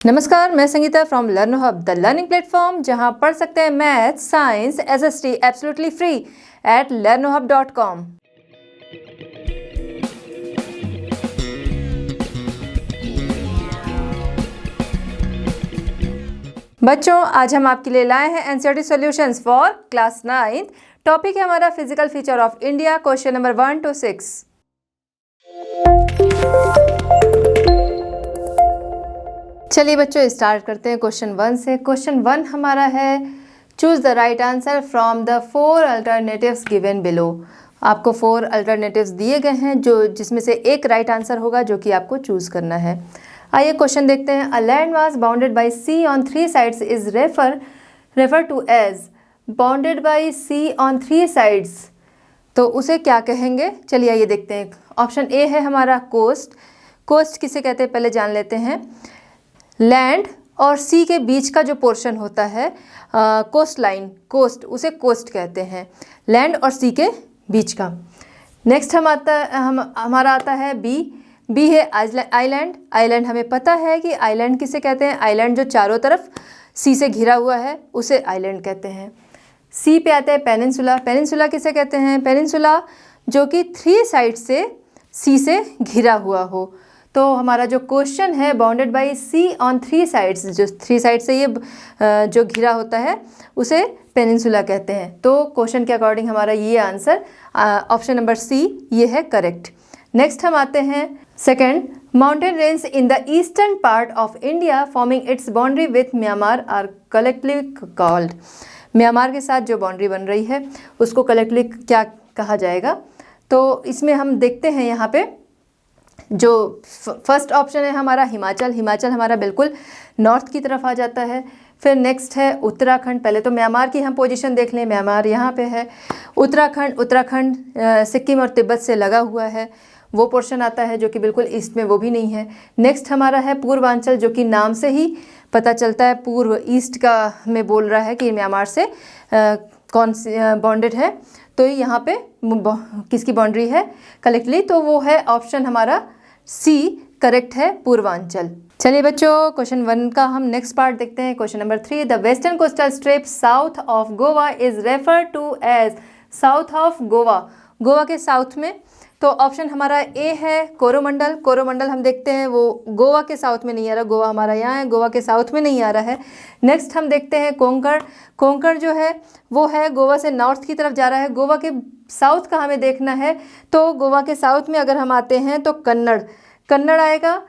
नमस्कार, मैं Sangeeta from learn hub the learning platform, जहां पढ़ सकते हैं math, science, SST absolutely free at learnohub.com। बच्चों, आज हम आपके लिए लाए हैं NCERT solutions for class 9। Topic है हमारा physical feature of India, question number 1 to 6। चलिए बच्चों, स्टार्ट करते हैं क्वेश्चन 1 से। क्वेश्चन 1 हमारा है, choose the right answer from the 4 alternatives given below. आपको 4 अल्टरनेटिव्स दिए गए हैं जिसमें से एक राइट आंसर होगा जो कि आपको चूज करना है। आइए क्वेश्चन देखते हैं। A land mass bounded by sea on 3 sides is refer to as bounded by sea on 3 sides. तो उसे क्या कहेंगे? चलिए आइए देखते हैं। ऑप्शन ए है हमारा कोस्ट। कोस्ट किसे कहते हैं पहले जान लेते हैं। लैंड और सी के बीच का जो पोर्शन होता है, कोस्ट लाइन, कोस्ट, उसे कोस्ट कहते हैं, लैंड और सी के बीच का। नेक्स्ट हमारा आता है बी। बी है आइलैंड। आइलैंड हमें पता है कि आइलैंड किसे कहते हैं। आइलैंड जो चारों तरफ सी से घिरा हुआ है उसे आइलैंड कहते हैं। सी पे आता है पेनिनसुला। पेनिनसुला किसे कहते हैं? पेनिनसुला जो कि 3 साइड से सी से घिरा हुआ हो। तो हमारा जो क्वेश्चन है, bounded by sea on 3 sides, जो 3 साइड से ये जो घिरा होता है उसे पेनिनसुला कहते हैं। तो क्वेश्चन के अकॉर्डिंग हमारा ये आंसर ऑप्शन नंबर सी ये है करेक्ट। नेक्स्ट हम आते हैं second. Mountain range in the eastern part of India forming its boundary with Myanmar are collectively called. Myanmar के साथ जो बाउंड्री बन रही है उसको कलेक्टिवली क्या कहा जाएगा? तो इसमें हम देखते हैं यहाँ पे जो फर्स्ट ऑप्शन है हमारा हिमाचल। हिमाचल हमारा बिल्कुल नॉर्थ की तरफ आ जाता है। फिर नेक्स्ट है उत्तराखंड। पहले तो म्यांमार की हम पोजीशन देख लें, म्यांमार यहाँ पे है। उत्तराखंड सिक्किम और तिब्बत से लगा हुआ है, वो पोर्शन आता है जो कि बिल्कुल ईस्ट में वो भी नहीं है। नेक्स्ट हमारा है पूर्वांचल, जो कि नाम से ही पता चलता है पूर्व, ईस्ट का में बोल रहा है कि म्यांमार से कौन सी बॉन्डेड है। तो यहाँ पे किसकी बाउंड्री है कलेक्टिवली? तो वो है ऑप्शन हमारा सी करेक्ट है, पूर्वांचल। चलिए बच्चों, क्वेश्चन 1 का हम नेक्स्ट पार्ट देखते हैं। Question number 3। The western coastal strip south of Goa is refer to as. South of Goa, Goa के साउथ में। तो ऑप्शन हमारा ए है कोरोमंडल। कोरोमंडल हम देखते हैं वो गोवा के साउथ में नहीं आ रहा, गोवा हमारा यहाँ है, गोवा के साउथ में नहीं आ रहा है। नेक्स्ट हम देखते हैं कोंकण। कोंकण जो है वो है गोवा से नॉर्थ की तरफ जा रहा है। गोवा के साउथ का हमें देखना है, तो गोवा के साउथ में अगर हम आते हैं तो कन्नड़, कन्नड़ आएगा।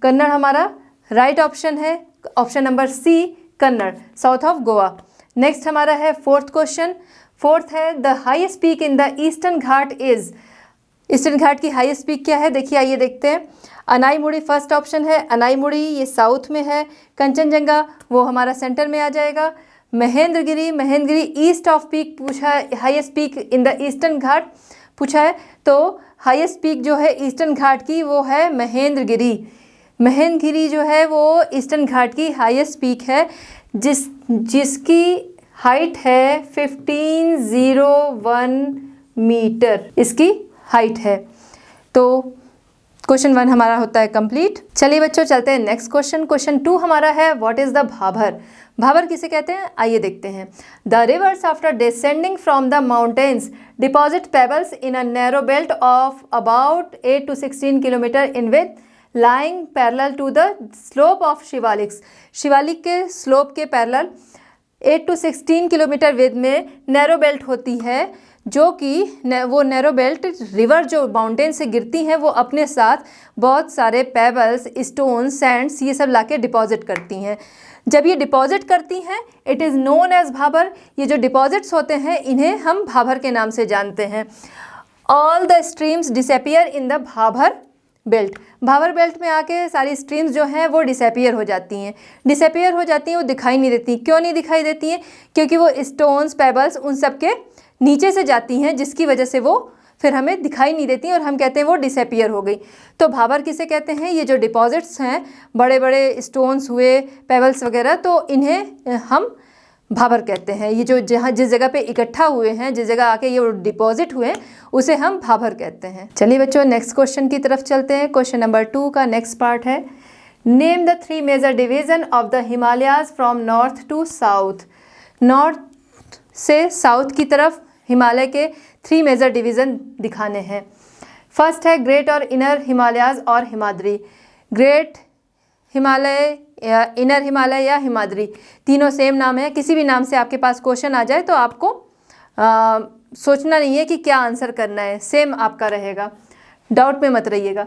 कन्नड़ हमारा राइट ऑप्शन है, option number C Kannada, south of Goa. Next हमारा है फोर्थ क्वेश्चन। फोर्थ है the highest peak in the eastern ghat is. Eastern ghat की हाईएस्ट पीक क्या है? देखिए आइए देखते हैं। अनाईमुड़ी फर्स्ट ऑप्शन है। अनाईमुड़ी ये साउथ में है। कंचनजंगा वो हमारा सेंटर में आ जाएगा। Mahendragiri, Mahendragiri east of peak पूछा है, highest peak in the eastern ghat पूछा है, तो हाईएस्ट पीक जो है ईस्टर्न घाट की वो है महेंद्रगिरी। महेंद्रगिरी जो है वो ईस्टर्न घाट की हाईएस्ट पीक है, जिसकी हाइट है 1501 मीटर, इसकी हाइट है। तो क्वेश्चन 1 हमारा होता है कंप्लीट। चलिए बच्चों, चलते हैं नेक्स्ट क्वेश्चन। क्वेश्चन 2 हमारा है what is the Bhabar. Bhabar किसे कहते हैं आइए देखते हैं। The rivers after descending from the mountains deposit pebbles in a narrow belt of about 8 to 16 kilometre in with lying parallel to the slope of Shivaliks. Shivalik के slope के पैरेलल 8 to 16 किलोमीटर विद में narrow belt होती है, जो कि वो narrow belt river जो mountain से गिरती हैं वो अपने साथ बहुत सारे पेबल्स, स्टोन, सैंड्स ये सब लाके डिपॉजिट करती हैं। जब ये डिपॉजिट करती हैं it is known as Bhabar. ये जो डिपॉजिट्स होते हैं इन्हें हम भाभर के नाम से जानते हैं। All the streams disappear in the Bhabar belt. Bhabar belt में आके सारी स्ट्रीम्स जो हैं वो डिसअपियर हो जाती हैं। डिसअपियर हो जाती हैं, वो दिखाई नहीं देती। क्यों नहीं दिखाई देती हैं? क्योंकि वो स्टोन्स, पेबल्स उन सब के नीचे से जाती हैं, जिसकी वजह से वो फिर हमें दिखाई नहीं देती और हम कहते हैं वो डिसअपियर हो गई। तो भाभर किसे कहते हैं? ये जो डिपॉजिट्स हैं, बड़े बड़े स्टोन्स हुए, पेबल्स वगैरह, तो इन्हें हम भाभर कहते हैं। ये जो जहाँ जिस जगह पे इकट्ठा हुए हैं, जिस जगह आके ये डिपॉजिट हुए हैं, उसे हम भाभर कहते हैं। चलिए बच्चों, नेक्स्ट क्वेश्चन की तरफ चलते हैं। क्वेश्चन नंबर 2 का नेक्स्ट पार्ट है name the 3 major division of the Himalayas from north to south. North से साउथ की तरफ हिमालय के 3 मेजर डिवीज़न दिखाने हैं। फर्स्ट है ग्रेट और इनर हिमालयाज और हिमाद्री। ग्रेट हिमालय या इनर हिमालय या हिमाद्री, तीनों सेम नाम है। किसी भी नाम से आपके पास क्वेश्चन आ जाए तो आपको सोचना नहीं है कि क्या आंसर करना है, सेम आपका रहेगा, डाउट में मत रहिएगा।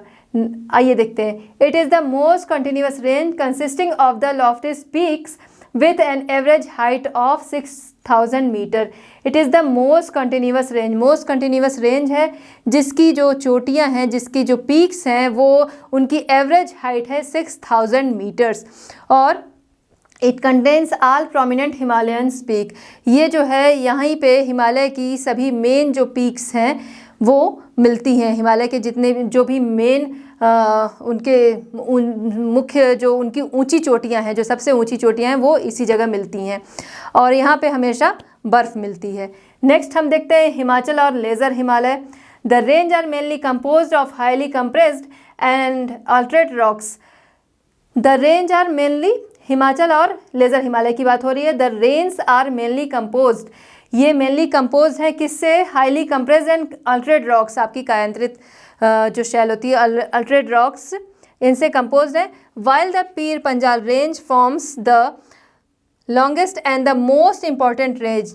आइए देखते हैं। It is the most continuous range consisting of the loftiest peaks with an average height of 6000 metre. It is the most continuous range. Most continuous range है जिसकी जो चोटियाँ हैं, जिसकी जो पीक्स हैं, वो उनकी एवरेज हाइट है 6000 मीटर्स। और it contains all prominent Himalayan peak. ये जो है यहीं पे हिमालय की सभी मेन जो पीक्स हैं वो मिलती हैं। हिमालय के जितने जो भी मेन मुख्य जो उनकी ऊंची चोटियां हैं, जो सबसे ऊंची चोटियां हैं, वो इसी जगह मिलती हैं और यहाँ पे हमेशा बर्फ़ मिलती है। नेक्स्ट हम देखते हैं हिमाचल और lesser Himalaya. The range are mainly composed of highly compressed and altered rocks. The range are mainly, Himachal और लेज़र हिमालय की बात हो रही है। The range are mainly composed, ये मेनली कंपोज है किससे? Highly compressed and altered rocks, आपकी कायांतरित जो शैल होती है, अल्ट्रेट रॉक्स, इनसे कंपोज है। While the Pir Panjal range forms the longest and the most important range.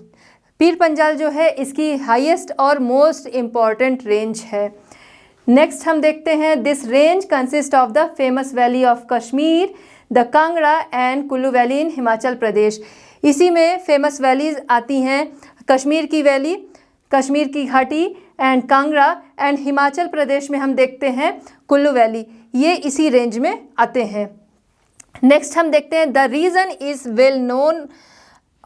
Pir Panjal जो है इसकी हाईएस्ट और मोस्ट इम्पॉर्टेंट रेंज है। नेक्स्ट हम देखते हैं this range consist of the famous valley of Kashmir, the Kangra and Kullu valley in Himachal Pradesh. इसी में फेमस वैलीज आती हैं, कश्मीर की वैली, कश्मीर की घाटी एंड कांगड़ा, एंड हिमाचल प्रदेश में हम देखते हैं कुल्लू वैली, ये इसी रेंज में आते हैं। नेक्स्ट हम देखते हैं the region is well known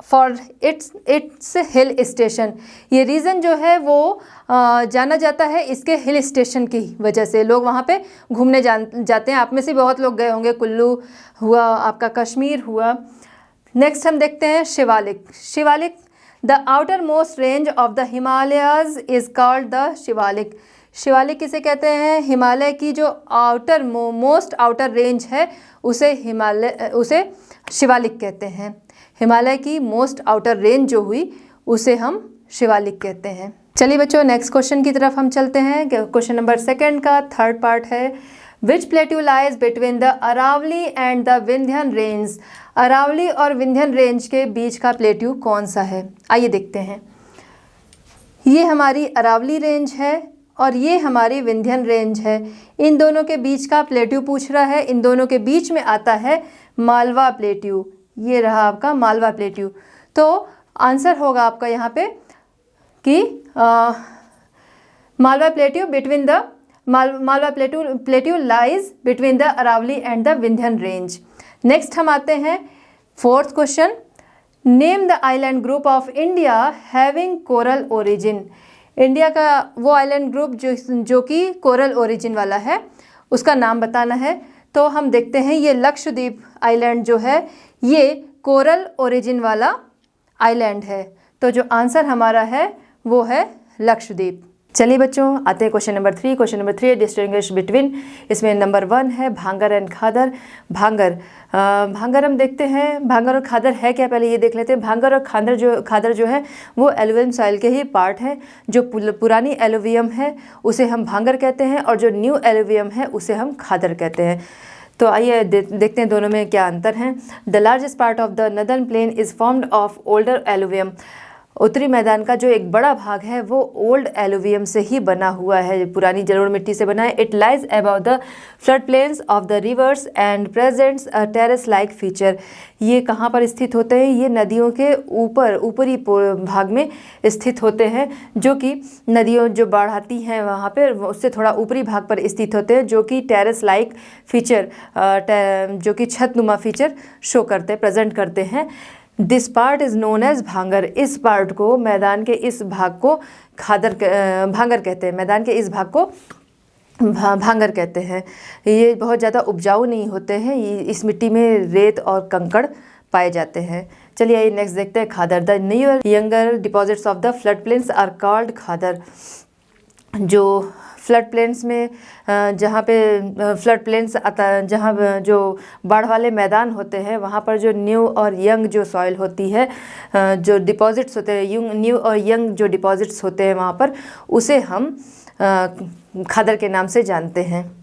for its hill station. ये रीज़न जो है वो जाना जाता है इसके हिल स्टेशन की वजह से। लोग वहाँ पे घूमने जाते हैं। आप में से बहुत लोग गए होंगे, कुल्लू हुआ, आपका कश्मीर हुआ। नेक्स्ट हम देखते हैं Shivalik. Shivalik, the outer most range of the Himalayas is called the Shivalik. Shivalik किसे कहते हैं? हिमालय की जो आउटर मोस्ट आउटर रेंज है उसे शिवालिक कहते हैं। हिमालय की मोस्ट आउटर रेंज जो हुई उसे हम शिवालिक कहते हैं। चलिए बच्चों, नेक्स्ट क्वेश्चन की तरफ हम चलते हैं। क्वेश्चन नंबर 2 का थर्ड पार्ट है, which plateau lies between the Aravalli and the Vindhyan range. Aravali और विंध्यन रेंज के बीच का प्लेट्यू कौन सा है? आइए देखते हैं। ये हमारी अरावली रेंज है और ये हमारी विंध्यन रेंज है। इन दोनों के बीच का प्लेट्यू पूछ रहा है। इन दोनों के बीच में आता है मालवा प्लेट्यू। ये रहा आपका मालवा प्लेट्यू। तो आंसर होगा आपका यहाँ पे कि Malwa plateau between the Malwa plateau lies between the Aravalli and the Vindhyan range. Next हम आते हैं 4th question, name the island group of India having coral origin. India का वो आइलैंड ग्रुप जो कि कोरल ओरिजिन वाला है, उसका नाम बताना है। तो हम देखते हैं ये लक्षद्वीप आइलैंड जो है ये कोरल ओरिजिन वाला आइलैंड है। तो जो आंसर हमारा है वो है लक्षद्वीप। चलिए बच्चों, आते हैं question number 3। Question number 3 distinguish between, इसमें नंबर 1 है भांगर एंड खादर। भांगर हम देखते हैं, भांगर और खादर है क्या, पहले ये देख लेते हैं। भांगर और खादर जो है वो एलुवियल सॉइल के ही पार्ट है। जो पुरानी एलुवियम है उसे हम भांगर कहते हैं और जो न्यू एलुवियम है उसे हम खादर कहते हैं। तो आइए देखते हैं दोनों में क्या अंतर है। The largest part of the northern plane is formed of older alluvium. उत्तरी मैदान का जो एक बड़ा भाग है वो ओल्ड एलुवियम से ही बना हुआ है, पुरानी जलोढ़ मिट्टी से बना है। It lies above the flood planes of the reverse and presents a terrace like feature. ये कहाँ पर स्थित होते हैं? ये नदियों के ऊपरी भाग में स्थित होते हैं, जो कि नदियों जो बाढ़ आती हैं वहाँ पर उससे थोड़ा ऊपरी भाग पर स्थित होते हैं, जो कि टेरेस लाइक फीचर जो कि छतनुमा फीचर शो करते प्रेजेंट करते हैं। This part is known as Bhangar. इस पार्ट को, मैदान के इस भाग को भांगर कहते हैं। मैदान के इस भाग को भांगर कहते हैं। ये बहुत ज़्यादा उपजाऊ नहीं होते हैं, इस मिट्टी में रेत और कंकड़ पाए जाते हैं। चलिए आइए नेक्स्ट देखते हैं khadar. The newer younger deposits of the flood plains are called khadar. जो फ्लड प्लेन्स में जहाँ पे फ्लड प्लेन्स आता, जहाँ जो बाढ़ वाले मैदान होते हैं वहाँ पर जो न्यू और यंग जो सॉइल होती है, जो डिपॉजिट्स होते हैं, न्यू और यंग जो डिपॉजिट्स होते हैं वहाँ पर, उसे हम खादर के नाम से जानते हैं।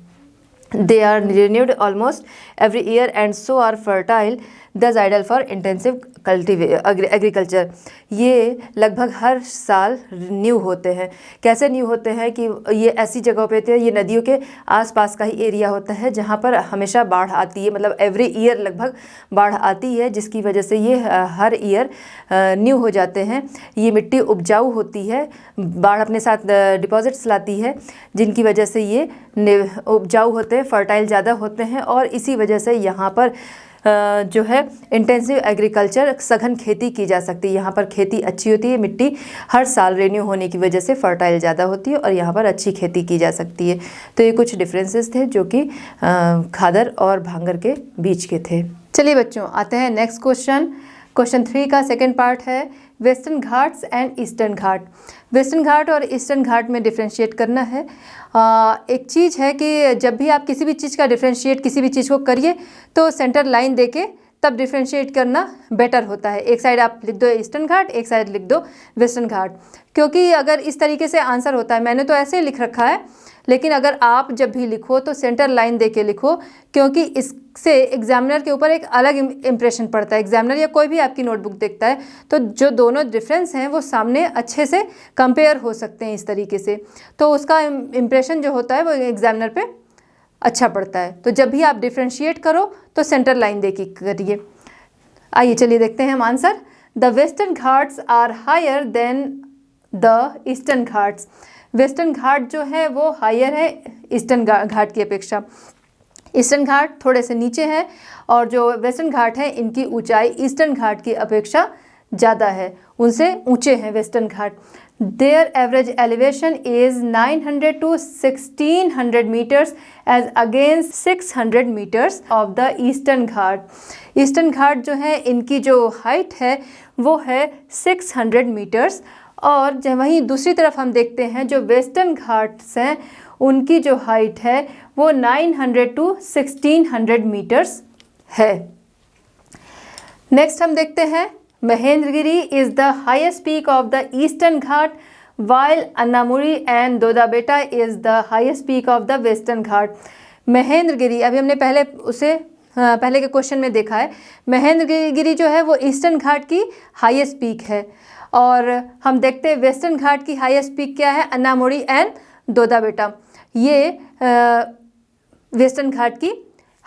They are renewed almost every year and so are fertile, thus ideal for intensive agriculture. ये लगभग हर साल न्यू होते हैं। कैसे न्यू होते हैं कि ये ऐसी जगहों पे होते हैं, ये नदियों के आसपास का ही एरिया होता है जहाँ पर हमेशा बाढ़ आती है, मतलब एवरी ईयर लगभग बाढ़ आती है, जिसकी वजह से ये हर ईयर न्यू हो जाते हैं। ये मिट्टी उपजाऊ होती है, बाढ़ अपने साथ डिपॉजिट्स लाती है, जिनकी वजह से ये उपजाऊ होते हैं, फर्टाइल ज़्यादा होते हैं, और इसी वजह से यहाँ पर जो है इंटेंसिव एग्रीकल्चर, सघन खेती की जा सकती है। यहाँ पर खेती अच्छी होती है, मिट्टी हर साल रेन्यू होने की वजह से फर्टाइल ज़्यादा होती है और यहाँ पर अच्छी खेती की जा सकती है। तो ये कुछ डिफरेंसेस थे जो कि खादर और भांगर के बीच के थे। चलिए बच्चों, आते हैं नेक्स्ट क्वेश्चन। क्वेश्चन 3 का सेकेंड पार्ट है western ghats and eastern ghat. Western ghat और ईस्टर्न घाट में डिफ्रेंशिएट करना है। एक चीज़ है कि जब भी आप किसी भी चीज़ का डिफ्रेंशिएट, किसी भी चीज़ को करिए तो सेंटर लाइन देके तब डिफ्रेंशिएट करना बेटर होता है। एक साइड आप लिख दो ईस्टर्न घाट, एक साइड लिख दो वेस्टर्न घाट, क्योंकि अगर इस तरीके से आंसर होता है, मैंने तो ऐसे ही लिख रखा है, लेकिन अगर आप जब भी लिखो तो सेंटर लाइन देके लिखो, क्योंकि इससे एग्जामिनर के ऊपर एक अलग इम्प्रेशन पड़ता है। एग्जामिनर या कोई भी आपकी नोटबुक देखता है तो जो दोनों डिफरेंस हैं वो सामने अच्छे से कंपेयर हो सकते हैं इस तरीके से, तो उसका इम्प्रेशन जो होता है वो एग्जामिनर पे अच्छा पड़ता है। तो जब भी आप डिफ्रेंशिएट करो तो सेंटर लाइन देके करिए। आइए चलिए देखते हैं हम answer. The western ghats are higher than the eastern ghats. Western ghat जो है वो हायर है ईस्टर्न घाट की अपेक्षा। ईस्टर्न घाट थोड़े से नीचे है और जो वेस्टर्न घाट है इनकी ऊंचाई ईस्टर्न घाट की अपेक्षा ज़्यादा है, उनसे ऊंचे हैं western ghat. Their average elevation is 900 to 1600 metres as against 600 metres of the eastern ghat. Eastern ghat जो है इनकी जो हाइट है वो है 600 मीटर्स, और जब वहीं दूसरी तरफ हम देखते हैं जो वेस्टर्न घाट्स हैं उनकी जो हाइट है वो 900 to 1600 मीटर्स है। नेक्स्ट हम देखते हैं Mahendragiri is the highest peak of the eastern ghat, while Anamudi and Doddabetta is the highest peak of the western ghat. Mahendragiri, अभी हमने पहले के क्वेश्चन में देखा है, महेंद्रगिरी जो है वो ईस्टर्न घाट की हाईएस्ट पीक है, और हम देखते हैं वेस्टर्न घाट की हाईएस्ट पीक क्या है, अन्नामुरी एंड दोदाबेटा, ये वेस्टर्न घाट की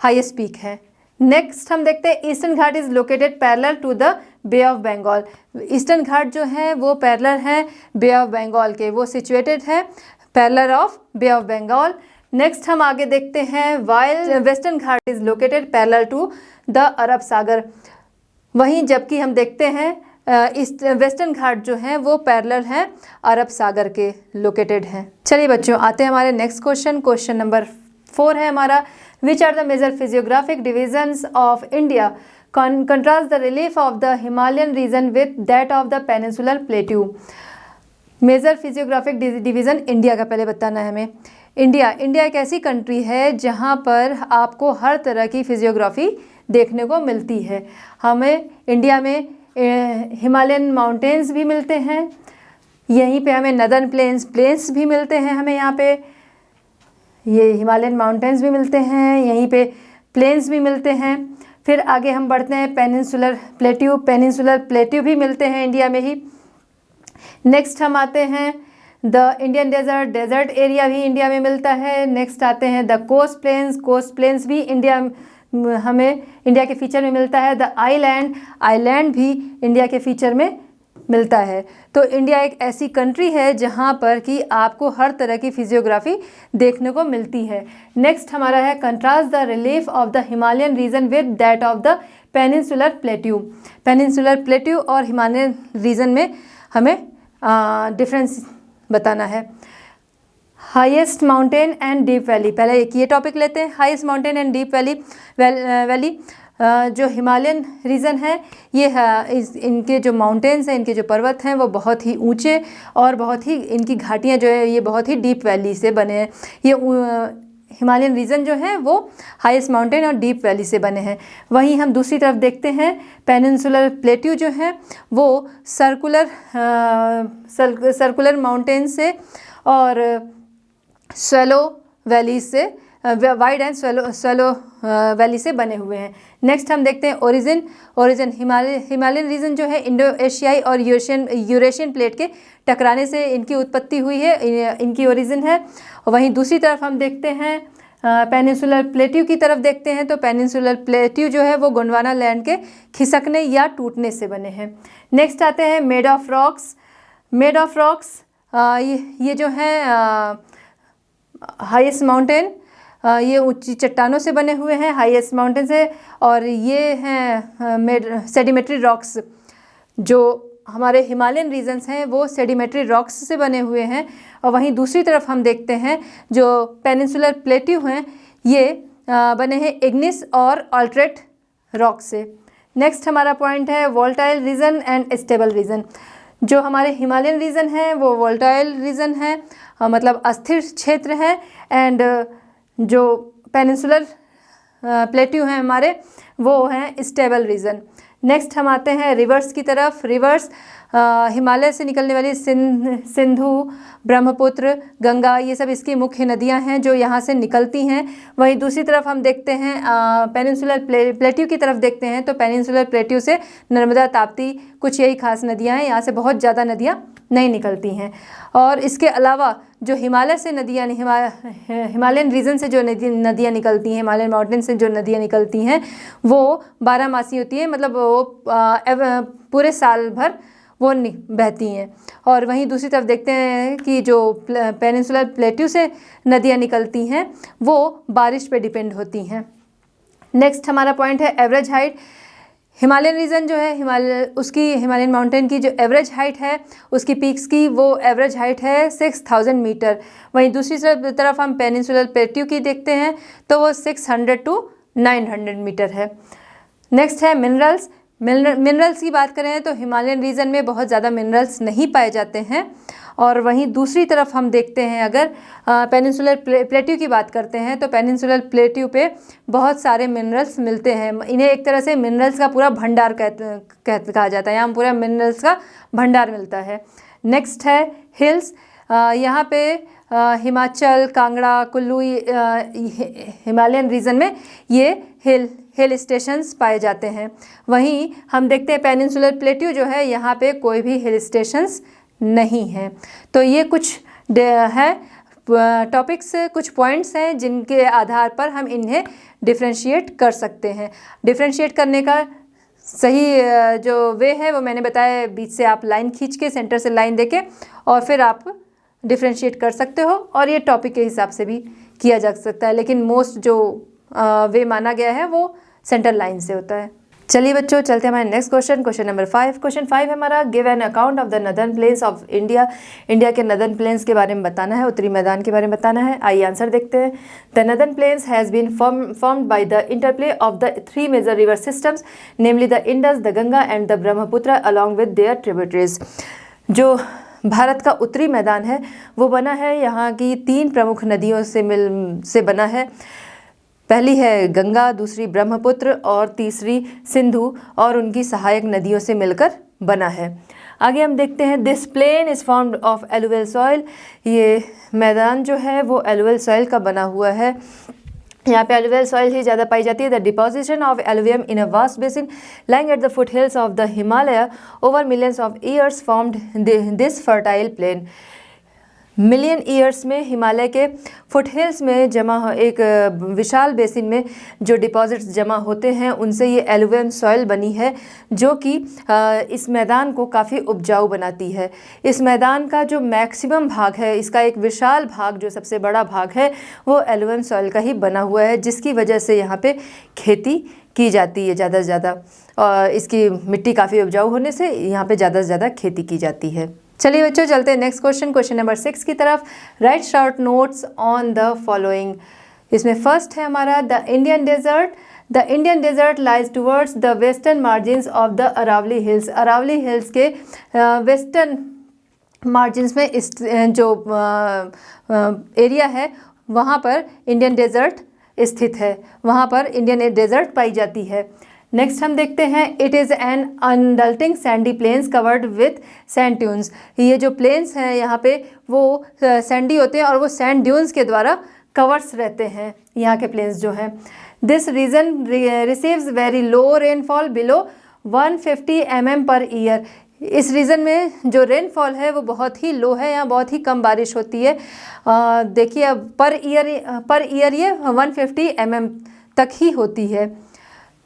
हाईएस्ट पीक है। नेक्स्ट हम देखते हैं eastern ghat is located parallel to the bay of Bengal. Eastern ghat जो है वो पैरेलल है बे ऑफ बंगाल के, वो सिचुएटेड है parallel of bay of Bengal. Next हम आगे देखते हैं while western ghat is located parallel to the Arab Sagar, वहीं जबकि हम देखते हैं वेस्टर्न घाट जो है वो पैरेलल हैं अरब सागर के, लोकेटेड हैं। चलिए बच्चों, आते हैं हमारे नेक्स्ट क्वेश्चन। क्वेश्चन नंबर 4 है हमारा, which are the major physiographic divisions of India, contrast the relief of the Himalayan region with that of the peninsular plateau. Major physiographic division India का पहले बताना है हमें। इंडिया एक ऐसी कंट्री है जहाँ पर आपको हर तरह की फिजियोग्राफी देखने को मिलती है। हमें इंडिया में हिमालयन माउंटेन्स भी मिलते हैं, यहीं पे हमें नदर्न प्लेन्स भी मिलते हैं, हमें यहाँ पे ये हिमालयन माउंटेन्स भी मिलते हैं, यहीं पे प्लेन्स भी मिलते हैं। फिर आगे हम बढ़ते हैं पेनिनसुलर प्लेट्यू भी मिलते हैं इंडिया में ही। नेक्स्ट हम आते हैं द इंडियन डेजर्ट एरिया भी इंडिया में मिलता है। नेक्स्ट आते हैं द कोस्ट प्लेन्स भी हमें इंडिया के फीचर में मिलता है। द आइलैंड भी इंडिया के फीचर में मिलता है। तो इंडिया एक ऐसी कंट्री है जहाँ पर कि आपको हर तरह की फिजियोग्राफी देखने को मिलती है। नेक्स्ट हमारा है contrast the relief of the Himalayan region with that of the peninsular plateau और हिमालयन रीजन में हमें डिफरेंस बताना है। Highest mountain and deep valley, पहले एक ये टॉपिक लेते हैं, highest mountain and deep valley. जो हिमालयन रीजन है ये इनके जो माउंटेन्स हैं, इनके जो पर्वत हैं वो बहुत ही ऊंचे और बहुत ही इनकी घाटियाँ जो है ये बहुत ही डीप वैली से बने हैं। ये हिमालयन रीजन जो है वो हाईएस्ट माउंटेन और डीप वैली से बने हैं। वहीं हम दूसरी तरफ देखते हैं पेनिनसुलर प्लेट्यू जो है वो सर्कुलर माउंटेन से और स्वेलो वैली से वाइड एंड स्वेलो वैली से बने हुए हैं। नेक्स्ट हम देखते हैं ओरिजिन हिमालयन रीजन जो है इंडो एशियाई और यूरेशियन प्लेट के टकराने से इनकी उत्पत्ति हुई है, इनकी ओरिजिन है। वहीं दूसरी तरफ हम देखते हैं पेनिनसुलर प्लेट्यू की तरफ देखते हैं तो पेनिनसुलर प्लेट्यू जो है वो गोंडवाना लैंड के खिसकने या टूटने से बने हैं। नेक्स्ट आते हैं मेड ऑफ रॉक्स ये जो है हाईएस्ट माउंटेन, ये ऊंची चट्टानों से बने हुए हैं, हाईएस्ट माउंटेन से, और ये हैं सेडिमेंट्री रॉक्स। जो हमारे हिमालयन रीजन्स हैं वो सेडिमेंट्री रॉक्स से बने हुए हैं। और वहीं दूसरी तरफ हम देखते हैं जो पेनिनसुलर प्लेट्यू हैं ये बने हैं इग्निस और ऑल्ट्रेट रॉक से। नेक्स्ट हमारा पॉइंट है volatile region and stable region. जो हमारे हिमालयन रीजन है वो वोल्टाइल रीजन है, मतलब अस्थिर क्षेत्र है, एंड जो पेनिनसुलर प्लेट्यू हैं हमारे वो हैं स्टेबल रीजन। नेक्स्ट हम आते हैं रिवर्स की तरफ। रिवर्स हिमालय से निकलने वाली सिंधु, ब्रह्मपुत्र, गंगा, ये सब इसकी मुख्य नदियां हैं जो यहाँ से निकलती हैं। वहीं दूसरी तरफ हम देखते हैं पेनिनसुलर प्लेट्यू की तरफ देखते हैं तो पेनिनसुलर प्लेट्यू से नर्मदा, ताप्ती, कुछ यही खास नदियाँ हैं, यहाँ से बहुत ज़्यादा नदियाँ नहीं निकलती हैं। और इसके अलावा जो हिमालय से नदियाँ हिमालयन रीजन से जो नदियाँ निकलती हैं, हिमालयन माउंटेन से जो नदियाँ निकलती हैं वो 12 मासी होती हैं, मतलब वो पूरे साल भर वो बहती हैं। और वहीं दूसरी तरफ देखते हैं कि जो पेनिनसुलर प्लेट्यू से नदियाँ निकलती हैं वो बारिश पे डिपेंड होती हैं। नेक्स्ट हमारा पॉइंट है एवरेज हाइट। हिमालयन रीजन जो है हिमालयन माउंटेन की जो एवरेज हाइट है उसकी पीक्स की वो एवरेज हाइट है 6000 मीटर। वहीं दूसरी तरफ हम पेनिनसुलर प्लेट्यू की देखते हैं तो वो 600 to 900 मीटर है। नेक्स्ट है मिनरल्स की बात करें तो हिमालयन रीजन में बहुत ज़्यादा मिनरल्स नहीं पाए जाते हैं। और वहीं दूसरी तरफ हम देखते हैं अगर पेनिनसुलर प्लेट्यू की बात करते हैं तो पेनिनसुलर प्लेट्यू पे बहुत सारे मिनरल्स मिलते हैं। इन्हें एक तरह से मिनरल्स का पूरा भंडार कहा जाता है, यहाँ पूरा मिनरल्स का भंडार मिलता है। नेक्स्ट है हिल्स। यहाँ पे हिमाचल, कांगड़ा, कुल्लू, हिमालयन रीजन में ये हिल स्टेशंस पाए जाते हैं। वहीं हम देखते हैं पेनिनसुलर प्लेट्यू जो है यहाँ पे कोई भी हिल स्टेशंस नहीं है। तो ये कुछ है टॉपिक्स, कुछ पॉइंट्स हैं जिनके आधार पर हम इन्हें डिफ्रेंशिएट कर सकते हैं। डिफ्रेंशिएट करने का सही जो वे है वो मैंने बताया, बीच से आप लाइन खींच के, सेंटर से लाइन देके और फिर आप डिफ्रेंशिएट कर सकते हो, और ये टॉपिक के हिसाब से भी किया जा सकता है, लेकिन मोस्ट जो वे माना गया है वो सेंटर लाइन से होता है। चलिए बच्चों चलते हैं हमारे नेक्स्ट क्वेश्चन नंबर 5। क्वेश्चन 5 है हमारा give an account of the northern plains of India. India के नदर्न प्लेन्स के बारे में बताना है, उत्तरी मैदान के बारे में बताना है। आइए आंसर देखते हैं। The northern plains has been formed by the interplay of the 3 major river systems namely the Indus, the Ganga and the Brahmaputra along with their tributaries. जो भारत का उत्तरी मैदान है वो बना है यहाँ की 3 प्रमुख नदियों से बना है। पहली है गंगा, दूसरी ब्रह्मपुत्र और तीसरी सिंधु और उनकी सहायक नदियों से मिलकर बना है। आगे हम देखते हैं this plain is formed of alluvial soil. ये मैदान जो है वो एलुवियल सॉइल का बना हुआ है। यहाँ पे एलुवियल सॉइल ही ज़्यादा पाई जाती है। The deposition of alluvium in a vast basin lying at the foot hills of the Himalaya over millions of years formed this fertile plain. Million years में हिमालय के फुट हिल्स में जमा एक विशाल बेसिन में जो डिपॉजिट्स जमा होते हैं उनसे ये एलुवियल सॉइल बनी है, जो कि इस मैदान को काफ़ी उपजाऊ बनाती है। इस मैदान का जो मैक्सिमम भाग है, इसका एक विशाल भाग, जो सबसे बड़ा भाग है, वो एलुवियल सॉइल का ही बना हुआ है, जिसकी वजह से यहाँ पे खेती की जाती है ज़्यादा से ज़्यादा, और इसकी मिट्टी काफ़ी उपजाऊ होने से यहाँ पे ज़्यादा से ज़्यादा खेती की जाती है। चलिए बच्चों चलते हैं नेक्स्ट क्वेश्चन नंबर 6 की तरफ। Write short notes on the following. इसमें फर्स्ट है हमारा the Indian desert the Indian desert lies towards the western margins of the Aravalli hills. Aravalli hills के वेस्टर्न मार्जिन्स में इस जो एरिया है वहाँ पर इंडियन डेजर्ट स्थित है, वहाँ पर इंडियन डेजर्ट पाई जाती है। नेक्स्ट हम देखते हैं, it is an undulating sandy plains covered with sand dunes. ये जो प्लेन्स हैं यहाँ पे वो सैंडी होते हैं और वो सैंड ड्यून्स के द्वारा कवर्स रहते हैं यहाँ के प्लेन्स जो हैं। This region receives very low rainfall below 150 mm per year. इस रीजन में जो रेनफॉल है वो बहुत ही लो है, यहाँ बहुत ही कम बारिश होती है। देखिए अब पर ईयर ये 150 mm तक ही होती है।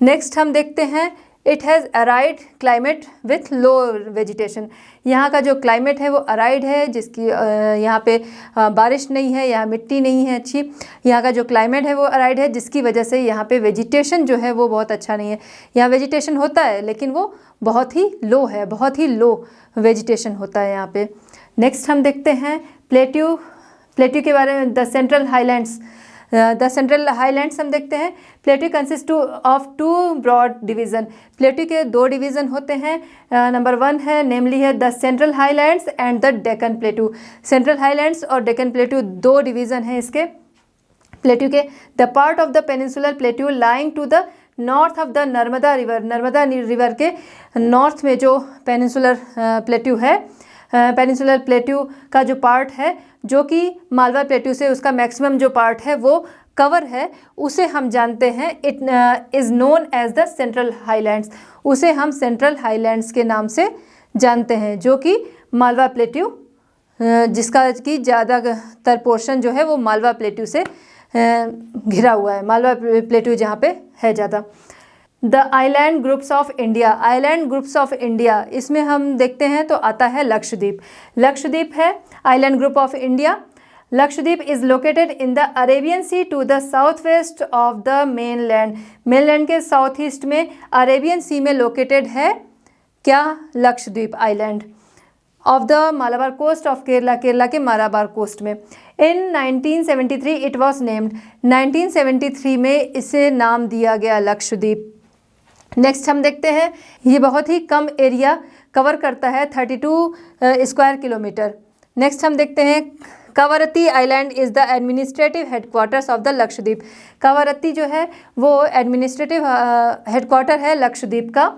नेक्स्ट हम देखते हैं, it has aired climate with low vegetation. यहाँ का जो क्लाइमेट है वो अराइड है, जिसकी यहाँ पे बारिश नहीं है, यहाँ मिट्टी नहीं है अच्छी। यहाँ का जो क्लाइमेट है वो अराइड है, जिसकी वजह से यहाँ पे वेजिटेशन जो है वो बहुत अच्छा नहीं है। यहाँ वेजिटेशन होता है लेकिन वो बहुत ही लो है, बहुत ही लो वेजिटेशन होता है यहाँ पे। नेक्स्ट हम देखते हैं प्लेट्यू के बारे में, the central highlands. The central highlands हम देखते हैं। Plateau consist of 2 broad division. Plateau के 2 डिवीज़न होते हैं। नंबर 1 है नेमली है the central highlands and the Deccan plateau. Central highlands और डेक्कन प्लेट्यू 2 डिवीज़न हैं इसके प्लेट्यू के। The part of the peninsular plateau lying to the north of the Narmada river. Narmada river के नॉर्थ में जो पेनिनसुलर प्लेट्यू है, पेनिनसुलर प्लेट्यू का जो पार्ट है जो कि मालवा प्लेट्यू से उसका मैक्सिमम जो पार्ट है वो कवर है, उसे हम जानते हैं it is known as the central highlands. उसे हम सेंट्रल हाईलैंड्स के नाम से जानते हैं, जो कि मालवा प्लेट्यू जिसका कि ज़्यादातर पोर्शन जो है वो मालवा प्लेट्यू से घिरा हुआ है, मालवा प्लेट्यू जहाँ पे है ज़्यादा। The island groups of India. Island groups of India, इसमें हम देखते हैं तो आता है लक्षद्वीप। लक्षद्वीप है island group of India. Lakshadweep is located in the Arabian sea to the south west of the mainland. Mainland के साउथ ईस्ट में अरेबियन सी में लोकेटेड है क्या? Lakshadweep island. Off the Malabar coast of Kerala, Kerala के मालाबार कोस्ट में। इन 1973 इट वॉज नेम्ड। 1973 में इसे नाम दिया गया लक्षद्वीप। नेक्स्ट हम देखते हैं, ये बहुत ही कम एरिया कवर करता है, 32 स्क्वायर किलोमीटर। नेक्स्ट हम देखते हैं, Kavaratti island is the administrative headquarters of the Lakshadweep. Kavaratti जो है वो एडमिनिस्ट्रेटिव हेडक्वार्टर है लक्षद्वीप का।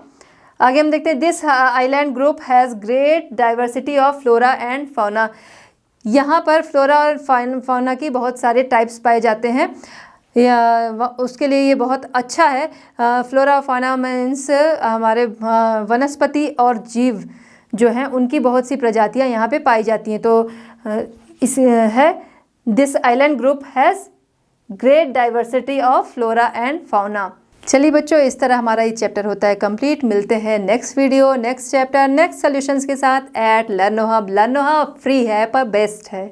आगे हम देखते हैं, this island group has great diversity of flora and fauna. यहाँ पर फ्लोरा और फाउना की बहुत सारे टाइप्स पाए जाते हैं, उसके लिए ये बहुत अच्छा है। फ्लोरा फाउना मीन्स हमारे वनस्पति और जीव जो हैं उनकी बहुत सी प्रजातियाँ यहाँ पे पाई जाती हैं। तो इस है this island group has great diversity of flora and fauna. चलिए बच्चों, इस तरह हमारा ये चैप्टर होता है कंप्लीट। मिलते हैं next video, next chapter, next solutions के साथ at Learno Hub. Learno Hub free है पर बेस्ट है।